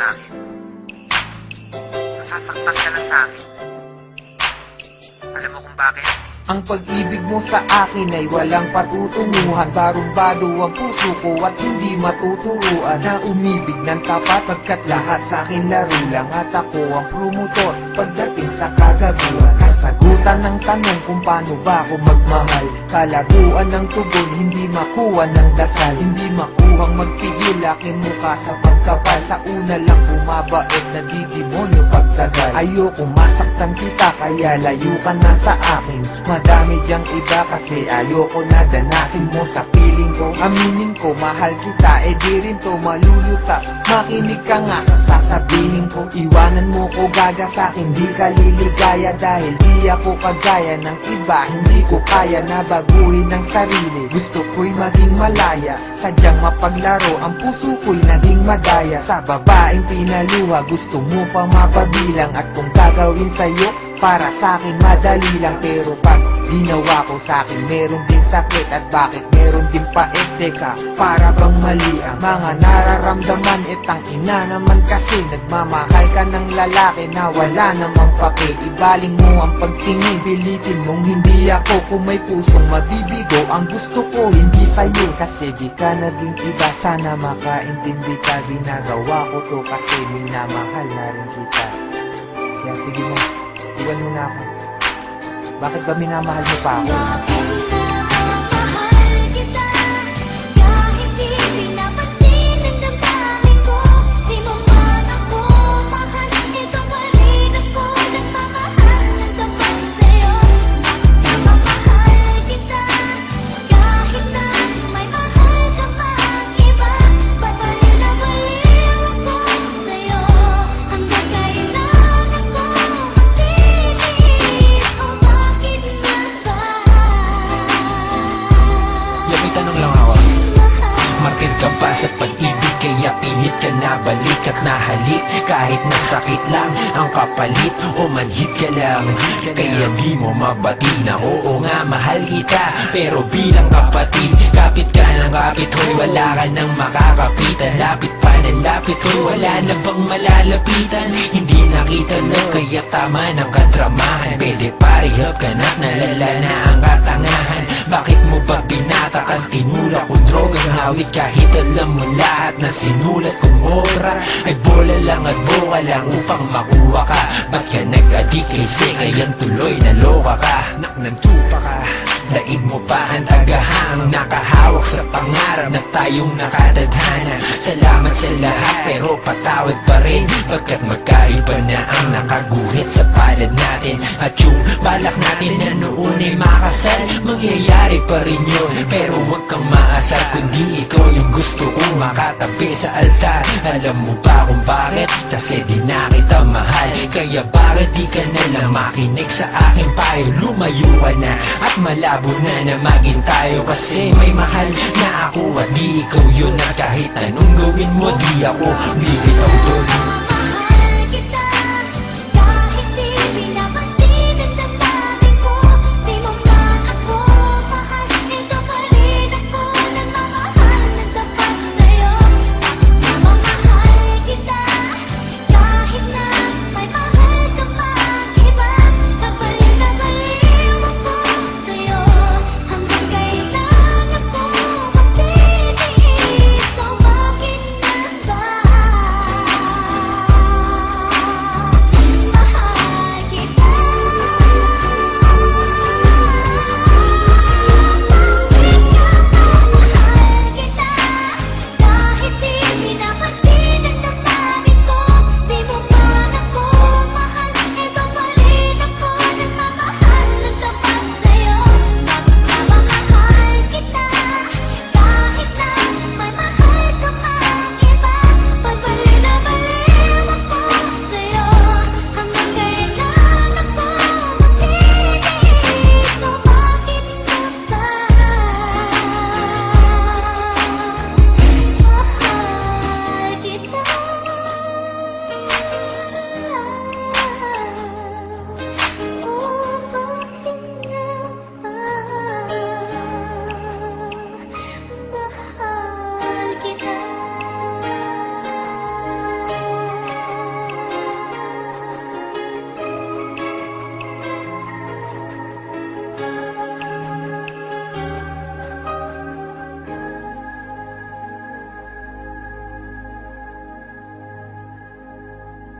sa akin. Nasasaktan ka lang sa akin. Alam mo kung bakit? Ang pag-ibig mo sa akin ay walang patutunguhan. Barumbado ang puso ko at hindi matuturuan na umibig ng tapat, pagkat lahat sa akin laro lang. At ako ang promotor pagdating sa kagaguhan. Kasagutan ng tanong kung paano ba ako magmahal. Kalaguan ng tugon, hindi makuha ng dasal. Hindi makuhang magpigil aking mukha sa pagkapal. Sa una lang bumabait na didemonyo pagtagal. Ayoko masaktan kita kaya layo ka na sa akin. Madami diyang iba kasi ayoko na danasin mo sa piling ko. Aminin ko mahal kita, di rin to malulutas. Makinig ka nga sa sasabihin ko. Iwanan mo ko gaga sa'kin, di ka liligaya. Dahil di ako kagaya ng iba, hindi ko kaya na baguhin ang sarili. Gusto ko'y maging malaya, sadyang mapaglaro. Ang puso ko'y naging madaya. Sa babaeng pinaluha, gusto mo pa mapabilang. At kung gagawin sa'yo, para sa'kin madali lang. Pero pag ginawa ko sa'kin, meron din sakit. At bakit meron din pait? Teka, para bang mali ang mga nararamdaman? Tang ina naman kasi nagmamahal ka ng lalaki na wala namang pake. Ibaling mo ang pagtingin, pilitin mong hindi ako. Kung may pusong mabibigo, ang gusto ko hindi sa'yo. Kasi di ka naging iba, sana makaintindi ka. Ginagawa ko to kasi minamahal na rin kita. Kaya sige mo, iwan mo na ako. Bakit ba minamahal mo pa ako? Martir ka ba sa pag-ibig, kaya pilit ka na balik at nahalik? Kahit nasakit lang ang kapalit o manhid ka lang, kaya di mo mabati na oo nga mahal kita. Pero bilang kapatid, kapit ka ng kapit, hoy wala ka nang makakapitan. Lapit pa ng lapit, hoy wala na bang malalapitan? Hindi nakita lang kaya tama ng kadramahan. Pwede parihap ka na't nalala na ang katangahan. Bakit mo ba binatakan, tinulak kong drogang hawit? Kahit alam mo lahat na sinulat kong obra ay bola lang at boka lang upang makuha ka. Ba't ka nag-adik kay Sekayan, tuloy naloka ka? Naknantupa ka, daig mo pa ang tagahang nakahawak sa pangarap na tayong nakatadhana. Salamat sa lahat pero patawad pa rin, pagkat magkaiba na ang nakaguhit sa palad natin. At yung balak natin na noon ay makasal, mangyayari pa rin yun. Pero huwag kang maasar kundi ikaw yung gusto kong makatabi sa altar. Alam mo ba kung bakit? Kasi di na kita mahal. Kaya bakit di ka na lang makinig sa aking payo? Lumayo ka na at malabo na na maging tayo. Kasi may mahal na ako at di ikaw yun. At kahit anong gawin mo, di ako bibitaw doon.